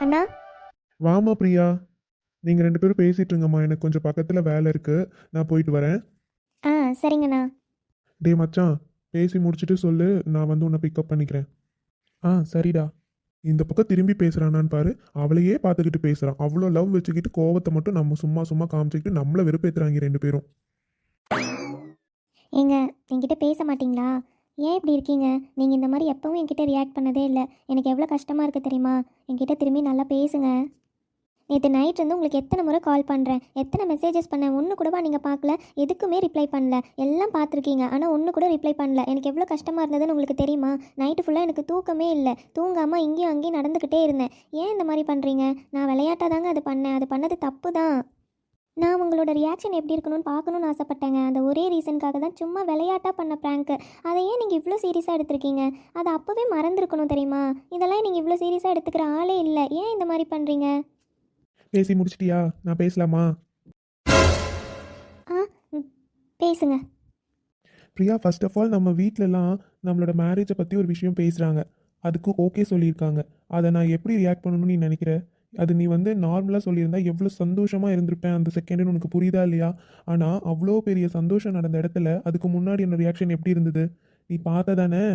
அண்ணா. வாமா பிரியா. நீங்கள் ரெண்டு பேரும் பேசிட்டு இருங்கம்மா, எனக்கு கொஞ்சம் பக்கத்தில் வேலை இருக்குது, நான் போயிட்டு வரேன். ஆ, சரிங்கண்ணா. டே மச்சான், பேசி முடிச்சுட்டு சொல்லு, நான் வந்து உன்னை பிக்கப் பண்ணிக்கிறேன். ஆ சரிடா. இந்த பக்கம் திரும்பி பேசுகிறானான்னு பாரு. அவளையே பார்த்துக்கிட்டு பேசுகிறான். அவ்வளோ லவ் வச்சுக்கிட்டு கோவத்தை மட்டும் நம்ம சும்மா சும்மா காமிச்சிக்கிட்டு நம்மளை வெறுப்பேற்றுறாங்க ரெண்டு பேரும். ஏங்க, என்கிட்ட பேச மாட்டீங்களா? ஏன் இப்படி இருக்கீங்க? நீங்கள் இந்த மாதிரி எப்பவும் என்கிட்ட ரியாக்ட் பண்ணதே இல்லை. எனக்கு எவ்வளோ கஷ்டமாக இருக்குது தெரியுமா? என்கிட்ட திரும்பி நல்லா பேசுங்க. நேற்று நைட் இருந்து உங்களுக்கு எத்தனை முறை கால் பண்ணுறேன், எத்தனை மெசேஜஸ் பண்ணேன், ஒன்று கூடவா நீங்கள் பார்க்கல? எதுக்குமே ரிப்ளை பண்ணல. எல்லாம் பார்த்துருக்கீங்க, ஆனால் ஒன்று கூட ரிப்ளை பண்ணல. எனக்கு எவ்வளோ கஷ்டமாக இருந்ததுன்னு உங்களுக்கு தெரியுமா? நைட்டு ஃபுல்லாக எனக்கு தூக்கமே இல்லை. தூங்காமல் இங்கேயும் அங்கேயும் நடந்துக்கிட்டே இருந்தேன். ஏன் இந்த மாதிரி பண்ணுறீங்க? நான் விளையாட்டாக தாங்க அது பண்ணேன். அது பண்ணது தப்பு தான். நான் உங்களோட ரியாக்ஷன் எப்படி இருக்கணும்னு பார்க்கணுன்னு ஆசைப்பட்டேங்க. அந்த ஒரே ரீசனுக்காக தான் சும்மா விளையாட்டாக பண்ண ப்ராங்க்கு. அதை ஏன் நீங்கள் இவ்வளோ சீரியஸாக எடுத்திருக்கீங்க? அதை அப்போவே மறந்துருக்கணும் தெரியுமா? இதெல்லாம் நீங்கள் இவ்வளோ சீரியஸாக எடுத்துக்கிற ஆளே இல்லை. ஏன் இந்த மாதிரி பண்ணுறீங்க? பேசி முடிச்சிட்டியா? நான் பேசலாமா? ஆ, ம், பேசுங்க. பிரியா, ஃபர்ஸ்ட் ஆஃப் ஆல் நம்ம வீட்டிலலாம் நம்மளோட மேரேஜை பற்றி ஒரு விஷயம் பேசுகிறாங்க, அதுக்கு ஓகே சொல்லியிருக்காங்க. அதை நான் எப்படி ரியாக்ட் பண்ணணும்னு நீ நினைக்கிற? அது நீ வந்து நார்மலாக சொல்லியிருந்தா எவ்வளோ சந்தோஷமாக இருந்திருப்பேன் அந்த செகண்டுன்னு உனக்கு புரியுதா இல்லையா? ஆனால் அவ்வளோ பெரிய சந்தோஷம் நடந்த இடத்துல அதுக்கு முன்னாடி என்ன ரியாக்ஷன் எப்படி இருந்தது நீ பார்த்த தானே?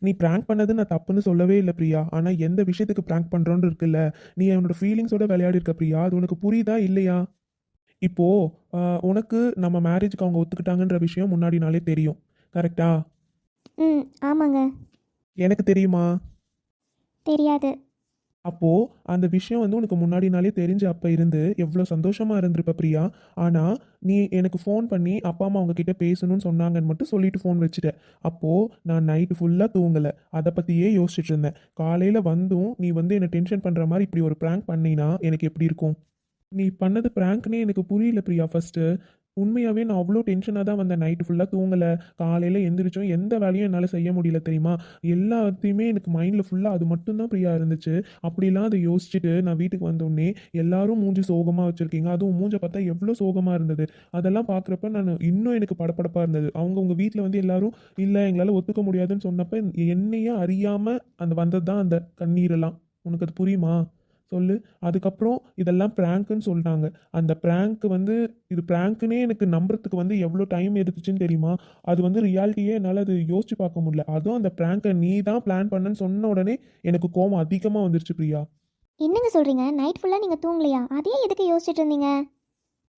நீ ப்ராங்க் பண்ணது நான் தப்புன்னு சொல்லவே இல்லை பிரியா, ஆனால் எந்த விஷயத்துக்கு ப்ராங்க் பண்ணுறோன்னு இருக்குல்ல, நீ அவனோட ஃபீலிங்ஸோட விளையாடி இருக்க பிரியா, அது உனக்கு புரியுதா இல்லையா? இப்போ உனக்கு நம்ம மேரேஜுக்கு அவங்க ஒத்துக்கிட்டாங்கன்ற விஷயம் முன்னாடி நாளே தெரியும், கரெக்டா? ம், ஆமாங்க. எனக்கு தெரியுமா? தெரியாது. அப்போ அந்த விஷயம் வந்து உனக்கு முன்னாடி நாளே தெரிஞ்சு அப்போ இருந்து எவ்வளோ சந்தோஷமா இருந்திருப்ப பிரியா. ஆனால் நீ எனக்கு ஃபோன் பண்ணி அப்பா அம்மா அவங்க கிட்ட பேசணும்னு சொன்னாங்கன்னு மட்டும் சொல்லிட்டு ஃபோன் வச்சுட்ட. அப்போ நான் நைட்டு ஃபுல்லாக தூங்கலை, அதை பற்றியே யோசிச்சுட்டு இருந்தேன். காலையில் வந்தும் நீ வந்து என்னை டென்ஷன் பண்ணுற மாதிரி இப்படி ஒரு ப்ராங்க் பண்ணினா எனக்கு எப்படி இருக்கும்? நீ பண்ணது ப்ராங்க்னே எனக்கு புரியல பிரியா. ஃபர்ஸ்ட்டு உண்மையாகவே நான் அவ்வளோ டென்ஷனாக தான் வந்தேன். நைட்டு ஃபுல்லாக தூங்கலை, காலையில் எந்திரிச்சோம், எந்த வேலையும் என்னால் செய்ய முடியல தெரியுமா? எல்லாத்தையுமே எனக்கு மைண்டில் ஃபுல்லாக அது மட்டும்தான் பிரியா இருந்துச்சு. அப்படிலாம் அதை யோசிச்சுட்டு நான் வீட்டுக்கு வந்தோடனே எல்லாரும் மூஞ்சி சோகமாக வச்சுருக்கீங்க, அதுவும் மூஞ்சை பார்த்தா எவ்வளோ சோகமாக இருந்தது. அதெல்லாம் பார்க்குறப்ப நான் இன்னும் எனக்கு படபடப்பாக இருந்தது. உங்கள் வீட்டில் வந்து எல்லாரும் இல்லை எங்களால் ஒத்துக்க முடியாதுன்னு சொன்னப்போ என்னையே அறியாமல் அந்த வந்தது தான் அந்த கண்ணீரெல்லாம். உனக்கு அது புரியுமா? சொல்லு. அதுக்கப்புறம் இதெல்லாம் ப்ராங்க்குன்னு சொல்லிட்டாங்க. அந்த ப்ராங்க் வந்து இது ப்ராங்க்குன்னே எனக்கு நம்புறதுக்கு வந்து எவ்வளோ டைம் எடுத்துச்சுன்னு தெரியுமா? அது வந்து ரியாலிட்டியே என்னால் அது யோசிச்சு பார்க்க முடியல. அதுவும் அந்த ப்ராங்கை நீ தான் பிளான் பண்ணன்னு சொன்ன உடனே எனக்கு கோவம் அதிகமாக வந்துருச்சு பிரியா. என்னங்க சொல்கிறீங்க? நைட் ஃபுல்லாக நீங்கள் தூங்கலையா? அதையே எதுக்கு யோசிச்சுட்டு இருந்தீங்க?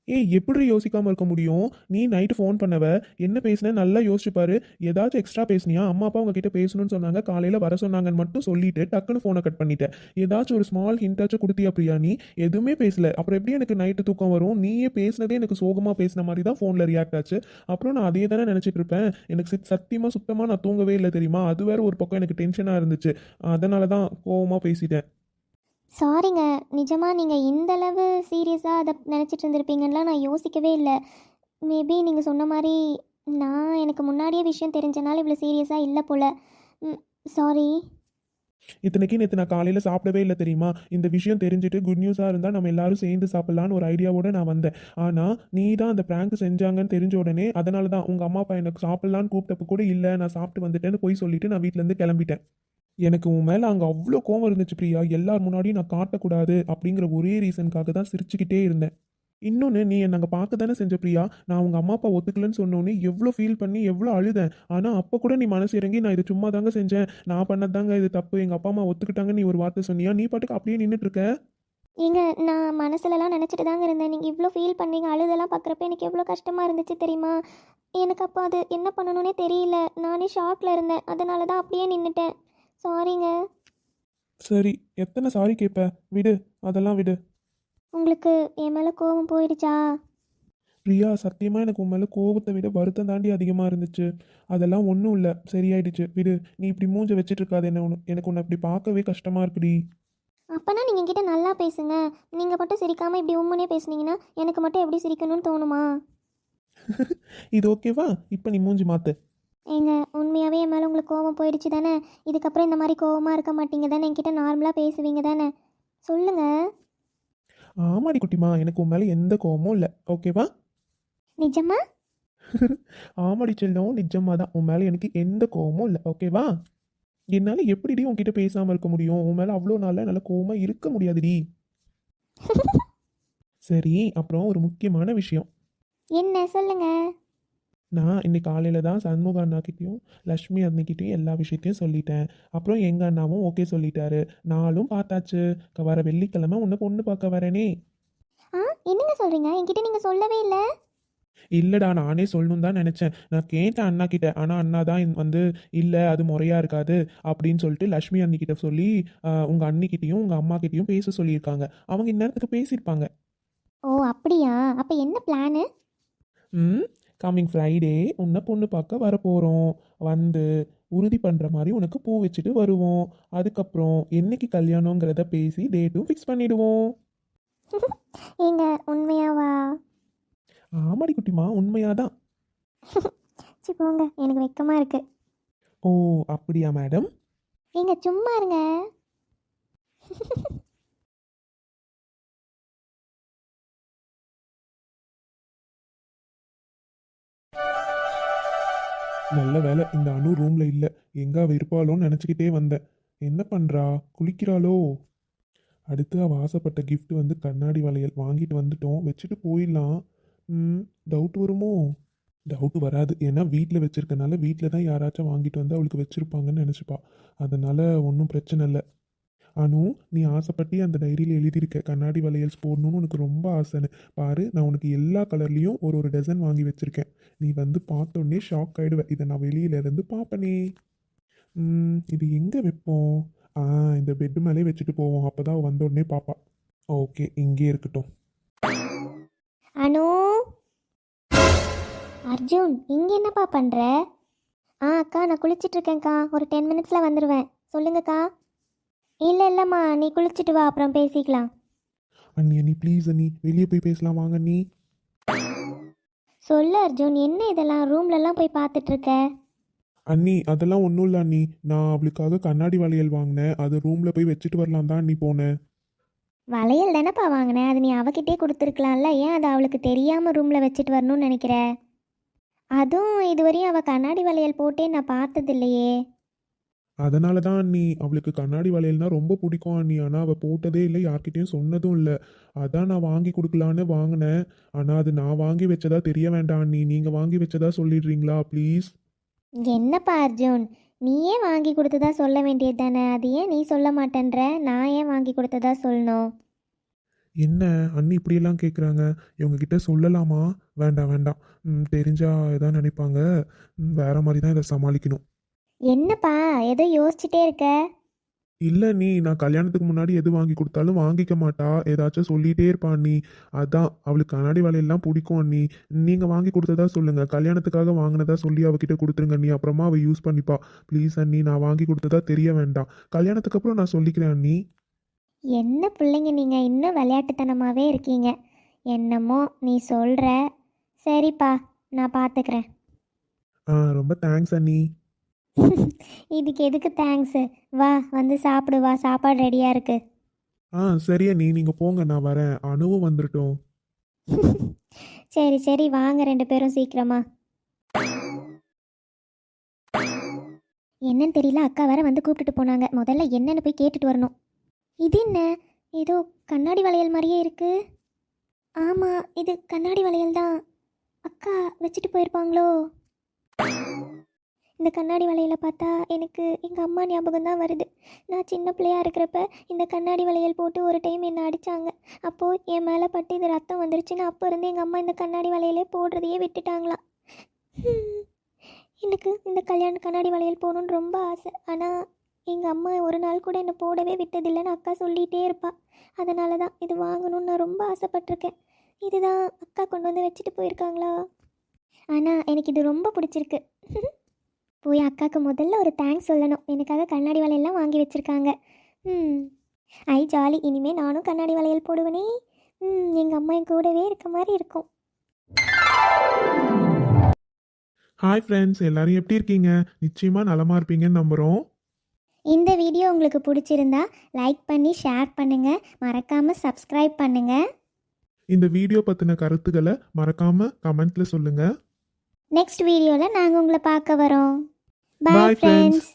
ஏய், எப்படி யோசிக்காமல் இருக்க முடியும்? நீ நைட்டு ஃபோன் பண்ணவ, என்ன பேசுன நல்லா யோசிச்சு பாரு. ஏதாச்சும் எக்ஸ்ட்ரா பேசுனியா? அம்மா அப்பா உங்ககிட்ட பேசணும்னு சொன்னாங்க, காலையில் வர சொன்னாங்கன்னு மட்டும் சொல்லிட்டு டக்குன்னு ஃபோனை கட் பண்ணிட்டேன். ஏதாச்சும் ஒரு ஸ்மால் ஹிண்டாச்சும் கொடுத்தியா பிரியா? நீ எதுவுமே பேசல. அப்புறம் எப்படி எனக்கு நைட்டு தூக்கம் வரும்? நீயே பேசினதே எனக்கு சோகமாக பேசின மாதிரி தான் ஃபோனில் ரியாக்ட் ஆச்சு. அப்புறம் நான் அதே தானே நினச்சிட்டு இருப்பேன். எனக்கு சத்தியமாக சுத்தமாக நான் தூங்கவே இல்லை தெரியுமா? அது வேற ஒரு பக்கம் எனக்கு டென்ஷனாக இருந்துச்சு. அதனால தான் கோவமாக பேசிட்டேன். சாரிங்க. நிஜமாக நீங்கள் இந்த அளவு சீரியஸாக அதை நினச்சிட்டு இருந்திருப்பீங்கன்னுலாம் நான் யோசிக்கவே இல்லை. மேபி நீங்கள் சொன்ன மாதிரி நான் எனக்கு முன்னாடியே விஷயம் தெரிஞ்சனால இவ்வளோ சீரியஸாக இல்லை போல். ம், சாரி. இத்தனைக்கு நேற்று நான் காலையில் சாப்பிடவே இல்லை தெரியுமா? இந்த விஷயம் தெரிஞ்சுட்டு குட் நியூஸாக இருந்தால் நம்ம எல்லாரும் சேர்ந்து சாப்பிட்லான்னு ஒரு ஐடியாவோடு நான் வந்தேன். ஆனால் நீ தான் அந்த ப்ராங்க் செஞ்சாங்கன்னு தெரிஞ்ச உடனே அதனால தான் உங்கள் அம்மா அப்பா எனக்கு சாப்பிட்லான்னு கூப்பிட்டப்ப கூட இல்லை நான் சாப்பிட்டு வந்துட்டேன்னு போய் சொல்லிட்டு நான் வீட்டிலேருந்து கிளம்பிட்டேன். எனக்கு உன் மேலே அங்கே அவ்வளோ கோவம் இருந்துச்சு பிரியா. எல்லார் முன்னாடியும் நான் காட்டக்கூடாது அப்படிங்கிற ஒரே ரீசனுக்காக தான் சிரிச்சுக்கிட்டே இருந்தேன். இன்னொன்று, நீ என்னை அங்கே பார்க்க தானே செஞ்ச பிரியா. நான் உங்கள் அம்மா அப்பா ஒத்துக்கலன்னு சொன்னோன்னே எவ்வளோ ஃபீல் பண்ணி எவ்வளோ அழுதேன். ஆனால் அப்போ கூட நீ மனசு இறங்கி நான் இது சும்மா தாங்க செஞ்சேன், நான் பண்ணதாங்க இது தப்பு, எங்கள் அப்பா அம்மா ஒத்துக்கிட்டாங்க நீ ஒரு வார்த்தை சொன்னியா? நீ பாட்டுக்கு அப்படியே நின்றுட்டு இருக்க. ஏங்க, நான் மனசுலலாம் நினச்சிட்டு தாங்க இருந்தேன். நீங்கள் இவ்வளோ ஃபீல் பண்ணீங்க, அழுதெல்லாம் பார்க்குறப்ப எனக்கு எவ்வளோ கஷ்டமாக இருந்துச்சு தெரியுமா? எனக்கு அப்போ அது என்ன பண்ணணுன்னே தெரியல. நானே ஷாக்கில் இருந்தேன். அதனால தான் அப்படியே நின்றுட்டேன். சாரிங்க. சரி, எத்தனை சாரி கேட்ப? விடு, அதெல்லாம் விடு. உங்களுக்கு என் மேலே கோபம் போயிடுச்சா? பிரியா, சத்தியமாக எனக்கு உன் மேலே கோபத்தை விட வருத்தம் தாண்டி அதிகமாக இருந்துச்சு. அதெல்லாம் ஒன்றும் இல்லை, சரியாயிடுச்சு, விடு. நீ இப்படி மூஞ்ச வச்சுட்டு இருக்காது, என்ன எனக்கு உன்னை இப்படி பார்க்கவே கஷ்டமாக இருக்குடி. அப்போனா நீங்கள் என்கிட்ட நல்லா பேசுங்க. நீங்கள் மட்டும் சிரிக்காமல் இப்படி உம்முனே பேசுனீங்கன்னா எனக்கு மட்டும் எப்படி சிரிக்கணும்னு தோணுமா? இது ஓகேவா? இப்போ நீ மூஞ்சி மாத்து. ஏங்க, உண்மையாகவே என் மேலே உங்களுக்கு கோபம் போயிடுச்சு தானே? இதுக்கப்புறம் இந்த மாதிரி கோபமாக இருக்க மாட்டீங்க தானே? என்கிட்ட நார்மலாக பேசுவீங்க தானே? சொல்லுங்கள். ஆமாடி குட்டிமா, எனக்கு உன் மேலே எந்த கோவமும் இல்லை, ஓகேவா? நிஜமா? ஆமாடி செல்லம், நிஜமாக தான் உன் மேலே எனக்கு எந்த கோவமும் இல்லை, ஓகேவா? என்னால் எப்படிடி உன்கிட்ட பேசாமல் இருக்க முடியும்? உன் மேலே அவ்வளோ நாளில் என்னால் கோவமாக இருக்க முடியாதுடி. சரி, அப்புறம் ஒரு முக்கியமான விஷயம். என்ன சொல்லுங்க. நான் இன்னைக்கு காலையில் தான் சண்முக அண்ணாக்கிட்டேயும் லக்ஷ்மி அண்ணிக்கிட்டேயும் எல்லா விஷயத்தையும் சொல்லிட்டேன். அப்புறம் எங்கள் அண்ணாவும் ஓகே சொல்லிட்டாரு. நாளும் பார்த்தாச்சு. வர வெள்ளிக்கிழமை உன்னை பொண்ணு பார்க்க வரேனே. ஆ, என்னங்க சொல்கிறீங்க? என்கிட்ட நீங்கள் சொல்லவே இல்லை. இல்லைடா, நானே சொல்லணும் தான் நினச்சேன். நான் கேட்டேன் அண்ணா கிட்ட. ஆனால் அண்ணா தான் வந்து இல்லை அது முறையாக இருக்காது அப்படின்னு சொல்லிட்டு லக்ஷ்மி அண்ணிக்கிட்ட சொல்லி உங்கள் அண்ணிக்கிட்டேயும் உங்கள் அம்மாக்கிட்டேயும் பேச சொல்லியிருக்காங்க. அவங்க இந்நேரத்துக்கு பேசியிருப்பாங்க. ஓ அப்படியா? அப்போ என்ன பிளானு? கம்மிங் ஃப்ரைடே உன்னை பொண்ணு பார்க்க வரப்போகிறோம். வந்து உறுதி பண்ணுற மாதிரி உனக்கு பூ வச்சுட்டு வருவோம். அதுக்கப்புறம் என்னைக்கு கல்யாணங்கிறத பேசி டேட்டும் ஃபிக்ஸ் பண்ணிடுவோம். ஏங்க உண்மையாவா? ஆமாடி குட்டிமா, உண்மையாதான். சி போங்க, எனக்கு வெக்கமாக இருக்குது. ஓ அப்படியா மேடம்? ஏங்க சும்மா இருங்க. நல்ல வேலை இந்த அணு ரூம்ல இல்ல. எங்க அவ இருப்பாளோன்னு நினச்சிக்கிட்டே வந்தேன். என்ன பண்றா? குளிக்கிறாளோ? அடுத்து அவ ஆசைப்பட்ட gift வந்து கண்ணாடி வளையல் வாங்கிட்டு வந்துட்டோம். வச்சுட்டு போயிடலாம். டவுட் வருமோ? டவுட் வராது. ஏன்னா வீட்டில் வச்சிருக்கனால வீட்டில் தான் யாராச்சும் வாங்கிட்டு வந்து அவளுக்கு வச்சிருப்பாங்கன்னு நினச்சிப்பா. அதனால ஒன்றும் பிரச்சனை இல்லை. அனு, நீ ஆசைப்பட்டு அந்த டைரியில் எழுதியிருக்க கண்ணாடி வளையல்ஸ் போடணும்னு உனக்கு ரொம்ப ஆசைன்னு. பாரு, நான் உனக்கு எல்லா கலர்லேயும் ஒரு ஒரு டசன் வாங்கி வச்சுருக்கேன். நீ வந்து பார்த்தோன்னே ஷாக் ஆகிடுவேன். இதை நான் வெளியிலேருந்து பார்ப்பனே. இது எங்கே வைப்போம்? ஆ, இந்த பெட்டு மேலே வச்சுட்டு போவோம். அப்போ தான் வந்தோடனே பாப்பா. ஓகே, இங்கே இருக்கட்டும். அனு, அர்ஜுன் இங்கே என்னப்பா பண்ணுற? அக்கா நான் குளிச்சிட்ருக்கேன்க்கா, ஒரு 10 மினிட்ஸில் வந்துடுவேன். சொல்லுங்கக்கா. இல்லை இல்லைம்மா, நீ குளிச்சுட்டு வா, அப்புறம் பேசிக்கலாம். அண்ணி ப்ளீஸ் அண்ணி, வெளியே போய் பேசலாம் வாங்க அண்ணி. சொல்லு அர்ஜுன், என்ன இதெல்லாம் ரூம்லலாம் போய் பார்த்துட்ருக்க? அண்ணி அதெல்லாம் ஒன்றும் இல்லை அண்ணி. நான் அவளுக்காக கண்ணாடி வளையல் வாங்கினேன். அது ரூமில் போய் வச்சுட்டு வரலாம் தான் அண்ணி போனேன். வளையல் தானேப்பா வாங்கினேன், அது நீ அவகிட்டே கொடுத்துருக்கலாம்ல. ஏன் அதை அவளுக்கு தெரியாமல் ரூமில் வச்சுட்டு வரணும்னு நினைக்கிற? அதுவும் இதுவரையும் அவள் கண்ணாடி வளையல் போட்டே நான் பார்த்ததில்லையே. அதனால தான் அண்ணி, அவளுக்கு கண்ணாடி வளையல்னா ரொம்ப பிடிக்கும் அண்ணி. ஆனால் அவள் போட்டதே இல்லை, யார்கிட்டயும் சொன்னதும் இல்லை. அதான் நான் வாங்கி கொடுக்கலான்னு வாங்கினேன். ஆனால் அது நான் வாங்கி வச்சதா தெரிய வேண்டாம் அண்ணி. நீங்கள் வாங்கி வச்சதா சொல்லிடுறீங்களா ப்ளீஸ்? என்னப்பா அர்ஜுன், நீயே வாங்கி கொடுத்ததா சொல்ல வேண்டியது தானே, அது ஏன் நீ சொல்ல மாட்டேன்ற? நான் ஏன் வாங்கி கொடுத்ததா சொல்லணும்? என்ன அண்ணி இப்படியெல்லாம் கேட்குறாங்க? இவங்ககிட்ட சொல்லலாமா? வேண்டாம் வேண்டாம். தெரிஞ்சா எதாவது நினைப்பாங்க. வேற மாதிரி தான் இதை சமாளிக்கணும். என்னப்பா ஏதோ யோசிச்சுட்டே இருக்க? இல்லை நீ, நான் கல்யாணத்துக்கு முன்னாடி எது வாங்கி கொடுத்தாலும் வாங்கிக்க மாட்டா. ஏதாச்சும் சொல்லிகிட்டே இருப்பா அண்ணி. அதான் அவளுக்கு கண்ணாடி வளையல்லாம் பிடிக்கும் அண்ணி. நீங்கள் வாங்கி கொடுத்ததா சொல்லுங்கள். கல்யாணத்துக்காக வாங்கினதா சொல்லி அவகிட்ட கொடுத்துருங்க அண்ணி. அப்புறமா அவள் யூஸ் பண்ணிப்பா. ப்ளீஸ் அண்ணி, நான் வாங்கி கொடுத்ததா தெரிய வேண்டாம். கல்யாணத்துக்கு அப்புறம் நான் சொல்லிக்கிறேன் அண்ணி. என்ன பிள்ளைங்க நீங்கள் இன்னும் விளையாட்டுத்தனமாகவே இருக்கீங்க. என்னமோ நீ சொல்கிற. சரிப்பா, நான் பார்த்துக்கிறேன். ரொம்ப தேங்க்ஸ் அண்ணி. இதுக்கு எதுக்கு தேங்க்ஸு? வா வந்து சாப்பிடு, வா, சாப்பாடு ரெடியாக இருக்கு. சரி அண்ணி, நீங்கள் போங்க, நான் வரேன். அணுவும் வந்துட்டோம். சரி சரி, வாங்க 2 பேரும் சீக்கிரமா. என்னன்னு தெரியல, அக்கா வேற வந்து கூப்பிட்டுட்டு போனாங்க. முதல்ல என்னன்னு போய் கேட்டுட்டு வரணும். இது என்ன, ஏதோ கண்ணாடி வளையல் மாதிரியே இருக்கு. ஆமாம், இது கண்ணாடி வளையல் தான். அக்கா வச்சுட்டு போயிருப்பாங்களோ? இந்த கண்ணாடி வளையலை பார்த்தா எனக்கு எங்கள் அம்மா ஞாபகம் தான் வருது. நான் சின்ன பிள்ளையாக இருக்கிறப்ப இந்த கண்ணாடி வளையல் போட்டு ஒரு டைம் என்னை அடித்தாங்க. அப்போது என் மேலே பட்டு இது ரத்தம் வந்துருச்சுன்னு அப்போ இருந்து எங்கள் அம்மா இந்த கண்ணாடி வளையலே போடுறதையே விட்டுட்டாங்களாம். எனக்கு இந்த கண்ணாடி வளையல் போகணுன்னு ரொம்ப ஆசை. ஆனால் எங்கள் அம்மா ஒரு நாள் கூட என்னை போடவே விட்டதில்லைன்னு அக்கா சொல்லிகிட்டே இருப்பா. அதனால தான் இது வாங்கணும்னு நான் ரொம்ப ஆசைப்பட்டிருக்கேன். இதுதான் அக்கா கொண்டு வந்து வச்சுட்டு போயிருக்காங்களா? ஆனால் எனக்கு இது ரொம்ப பிடிச்சிருக்கு. போய் அக்காவுக்கு முதல்ல ஒரு தேங்க்ஸ் சொல்லணும். எனக்காக கண்ணாடி வளையல்லாம் வாங்கி வச்சுருக்காங்க. ஐ ஜாலி, இனிமேல் நானும் கண்ணாடி வளையல் போடுவேனே. எங்கள் அம்மா என் கூடவே இருக்க மாதிரி இருக்கும். ஹாய் ஃப்ரெண்ட்ஸ், எல்லாரும் எப்படி இருக்கீங்க? நிச்சயமாக நலமாக இருப்பீங்கன்னு நம்புகிறோம். இந்த வீடியோ உங்களுக்கு பிடிச்சிருந்தா லைக் பண்ணி ஷேர் பண்ணுங்கள். மறக்காமல் சப்ஸ்கிரைப் பண்ணுங்கள். இந்த வீடியோ பற்றின கருத்துக்களை மறக்காமல் கமெண்ட்டில் சொல்லுங்கள். நெக்ஸ்ட் வீடியோவில் நாங்கள் உங்களை பார்க்க வரோம். Bye, பாய் friends. ஃப்ரெண்ட்ஸ்.